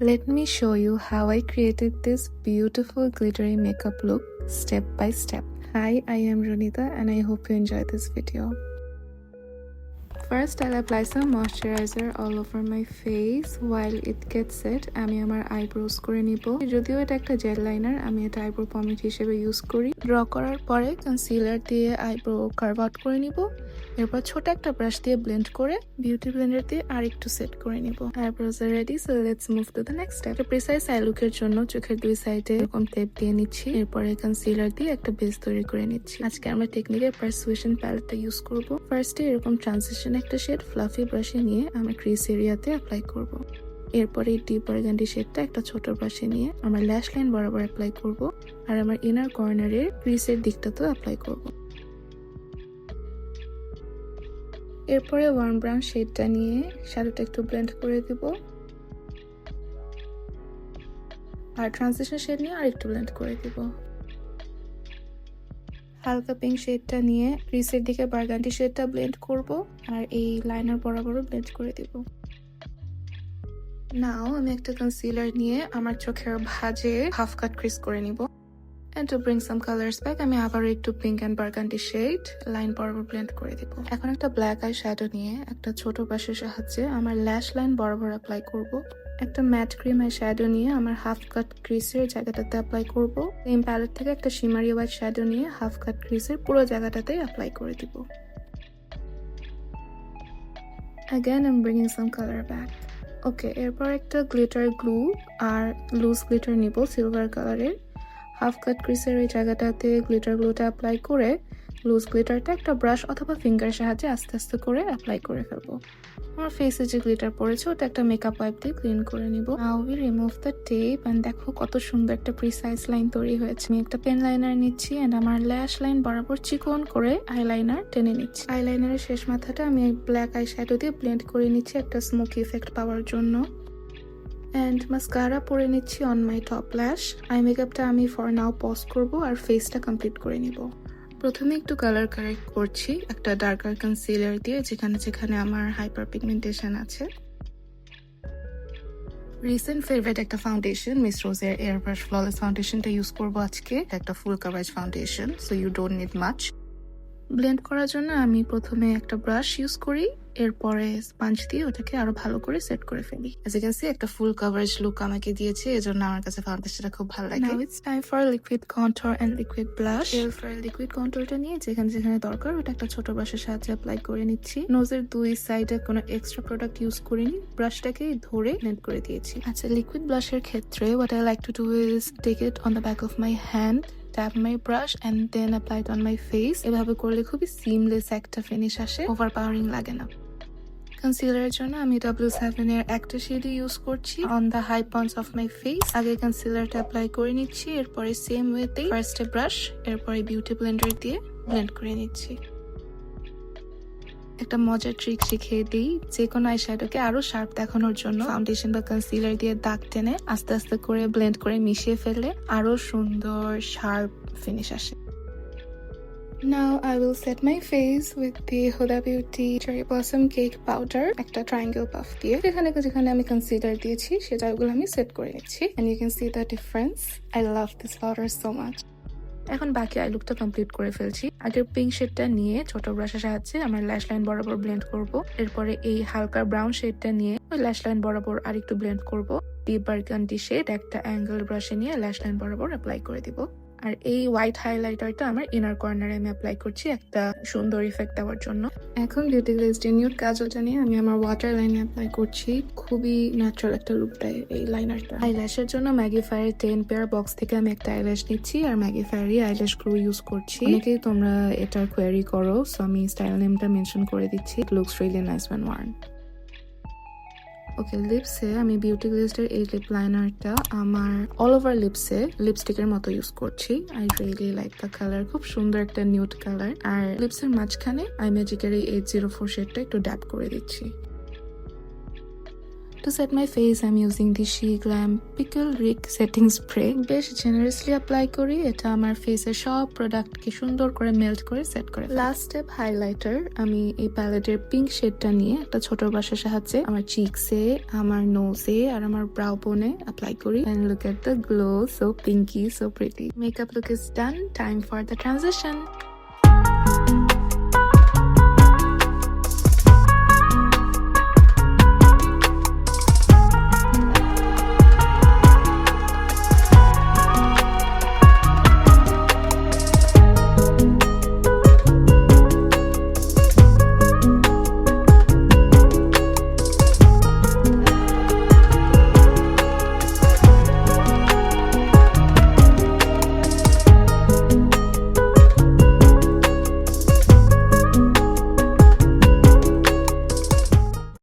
Let me show you how I created this beautiful glittery makeup look step by step. Hi, I am Runita and I hope you enjoy this video. First, I'll apply some moisturizer all over my face. While it gets set, আমি আমার eyebrows করে নিব। যদিও এটা একটা jail liner, আমি এটা eyebrow pomade হিসেবে ইউজ করি। ড্র করার পরে কনসিলার দিয়ে eyebrow কার্ভ আউট করে নিব। এরপর ছোট একটা ব্রাশ দিয়ে ব্লেন্ড করে বিউটি ব্লেন্ডার দিয়ে আরেকটু সেট করে নিব। eyebrows are ready, so let's move to the next step. Precise I লুকের জন্য চোখের দুই সাইডে এরকম টেপ দিয়ে নিচ্ছি। এরপরে কনসিলার দিয়ে একটা বেস তৈরি করে নিচ্ছি। আজকে আমরা টেকনিকের পারসুয়েশন প্যালেটটা ইউজ করব। ফার্স্টে এরকম ট্রানজিশন একটা শেড ফ্লাফি ব্রাশে নিয়ে আমি ক্রিজ এরিয়াতে অ্যাপ্লাই করব। এরপরে এই ডিপ বার্গান্ডি শেডটা একটা ছোট ব্রাশে নিয়ে আমার ল্যাশ লাইন বরাবর অ্যাপ্লাই করব আর আমার ইনার কর্নারের ক্রিজের দিকটাতেও অ্যাপ্লাই করব। এরপরে ওয়ার্ম ব্রাউন শেডটা নিয়ে শ্যাডোটা একটু ব্লেন্ড করে দিব আর ট্রানজিশন শেড নিয়ে আরেকটু ব্লেন্ড করে দিব। হালকা পিঙ্ক শেডটা নিয়ে ক্রিজের দিকে বার্গান্ডি শেডটা ব্লেন্ড করব আর এই লাইনার বরাবরও ব্লেন্ড করে দিব। নাও আমি একটা কনসিলার নিয়ে আমার চোখের ভাঁজে হাফ কাট ক্রিজ করে নিব। And to bring some colors back, আমি আবার একটু pink and burgundy shade line বরাবর ব্লেন্ড করে দিব। এখন একটা ব্ল্যাক আই শ্যাডো নিয়ে একটা ছোট ব্রাশের সাহায্যে আমার ল্যাশ লাইন বরাবর অ্যাপ্লাই করব। একটা ম্যাট ক্রিম আই শ্যাডো নিয়ে আমার হাফ কাট ক্রিজের জায়গাটাতে অ্যাপ্লাই করব। সেম প্যালেট থেকে একটা শিমারি হোয়াইট শ্যাডো নিয়ে হাফ কাট ক্রিজের পুরো জায়গাটাতে অ্যাপ্লাই করে দিব। Again, I'm bringing some color back. ওকে, এরপর একটা গ্লিটার গ্লু আর লুজ গ্লিটার নিব সিলভার কালারের। হাফ কাট ক্রিজের এই জায়গাটাতে গ্লিটার গ্লুটা অ্যাপ্লাই করে লুজ গ্লিটারটা একটা ব্রাশ অথবা ফিঙ্গারের সাহায্যে আস্তে আস্তে করে অ্যাপ্লাই করে ফেলবো। আমার ফেসে যে গ্লিটার পড়েছে ওটা একটা মেকআপ ওয়াইপ দিয়ে ক্লিন করে নিব। Now we remove the tape and দেখো কত সুন্দর একটা প্রিসাইজ লাইন তৈরি হয়েছে। আমি একটা পেন লাইনার নিচ্ছি এন্ড আমার ল্যাশ লাইন বরাবর চিকন করে আইলাইনার টেনে নিচ্ছি। আইলাইনারের শেষ মাথাটা আমি ব্ল্যাক আই শ্যাডো দিয়ে ব্লেন্ড করে নিচ্ছি একটা স্মোকি ইফেক্ট পাওয়ার জন্য। এন্ড মাস্কারা পরে নিচ্ছি অন মাই টপ ল্যাশ। আই মেকআপটা আমি ফর নাও পজ করব আর ফেসটা কমপ্লিট করে নিব। প্রথমে একটু কালার কারেক্ট করছি একটা ডার্কার কনসিলার দিয়ে যেখানে যেখানে আমার হাইপার পিগমেন্টেশন আছে। রিসেন্ট ফেভারিট একটা ফাউন্ডেশন মিস রোজের এয়ারব্রাশ ফ্ললেস ফাউন্ডেশনটা ইউজ করবো আজকে। একটা full coverage foundation, so you don't need much. Blend করার জন্য আমি প্রথমে একটা ব্রাশ ইউজ করি, এরপরে স্পঞ্জ দিয়ে ওটাকে আরো ভালো করে সেট করে ফেলি। As you can see, একটা ফুল কভারেজ লুক আমাকে দিয়েছে, এজন্য আমার কাছে ফাউন্ডেশনটা খুব ভালো লাগে। Now it's time for liquid contour and liquid blush. এরপর লিকুইড কন্ট্রোলটা নিয়ে যেখানে যেখানে দরকার ওটা একটা ছোট ব্রাশের সাহায্যে অ্যাপ্লাই করে নিচ্ছি। নোজের দুই সাইডে কোনো এক্সট্রা প্রোডাক্ট ইউজ করিনি, ব্রাশটাকে ধরে ব্লেন্ড করে দিয়েছি। আচ্ছা, লিকুইড ব্লাশের ক্ষেত্রে what I like to do is take it on the back of my hand, tap my brush and then apply it on my face. এভাবে করলে খুবই সিমলেস একটা ফিনিশ আসে, ওভারপাওয়ারিং লাগে না। কনসিলারের জন্য আমি W7 এর একটা শেড ইউজ করছি on the high points of my face. আগে কনসিলারটা অ্যাপ্লাই করে নিচ্ছি, এরপরে সেম ওয়েতেই ফার্স্টে ব্রাশ, এরপরে বিউটি ব্লেন্ডার দিয়ে ব্লেন্ড করে নিচ্ছি। একটা মজার ট্রিক শিখিয়ে দিই, যে কোনো আইশ্যাডোকে আরো শার্প দেখানোর জন্য ফাউন্ডেশন বা কনসিলার দিয়ে দাগ টেনে আস্তে আস্তে করে ব্লেন্ড করে মিশিয়ে ফেললে আরো সুন্দর শার্প ফিনিশ আসে। Now I will set my face with the Huda Beauty Cherry Blossom Cake Powder, একটা triangle puff দিয়ে। যেখানে যেখানে আমি কনসিলার দিয়েছি সে জায়গাগুলো আমি সেট করে নিচ্ছি and you can see the difference. I love this powder so much. এখন বাকি আই লুকটা কমপ্লিট করে ফেলছি। আগের পিঙ্ক শেডটা নিয়ে ছোট ব্রাশের সাহায্যে আমার ল্যাশ লাইন বরাবর ব্লেন্ড করব। এরপরে এই হালকা ব্রাউন শেডটা নিয়ে ওই ল্যাশ লাইন বরাবর আরেকটু ব্লেন্ড করব। ডিপ বার্গান্ডি শেড একটা অ্যাঙ্গেল ব্রাশে নিয়ে ল্যাশ লাইন বরাবর অ্যাপ্লাই করে দিব। আর এই হোয়াইট হাইলাইটারটা আমার ইনার কর্নারে আমি অ্যাপ্লাই করছি একটা সুন্দর ইফেক্ট দেওয়ার জন্য। এখন বিউটি গ্লেজড নিউড কাজলটা নিয়ে আমি আমার ওয়াটার লাইনে অ্যাপ্লাই করছি। খুবই ন্যাচারাল একটা লুক দেয় এই লাইনারটা। আইল্যাশের জন্য ম্যাগিফায়ার 10 পেয়ার বক্স থেকে আমি একটা আইল্যাশ নিচ্ছি আর ম্যাগিফায়ারই আইল্যাশ গ্লু ইউজ করছি। অনেকেই তোমরা এটার কোয়ারি করো, সো আমি স্টাইল নেমটা মেনশন করে দিচ্ছি। Looks really nice when worn. Okay, লিপসে আমি বিউটি গ্লেজডের এই লিপ লাইনারটা আমার অল ওভার লিপসে লিপস্টিকের মতো ইউজ করছি। I really like the colour, খুব সুন্দর একটা নিউড কালার। আর লিপসের মাঝখানে আইম্যাজিকের এই 804 শেডটা একটু ড্যাপ করে দিচ্ছি। To set my face, I'm using the Sheglam Pickle setting spray. বেশ জেনারেসলি অ্যাপ্লাই করি, এটা আমার ফেসের সব প্রোডাক্টকে সুন্দর করে মেল্ট করে সেট করে। Last step highlighter. আমি এই প্যালেটের পিঙ্ক শেডটা নিয়ে একটা ছোট ব্রাশের সাহায্যে আমার চিকসে, আমার নোজে আর আমার ব্রাউ বোনে অ্যাপ্লাই করি। And look at the glow, so pinky, so pretty. Makeup look is done. Time for the transition.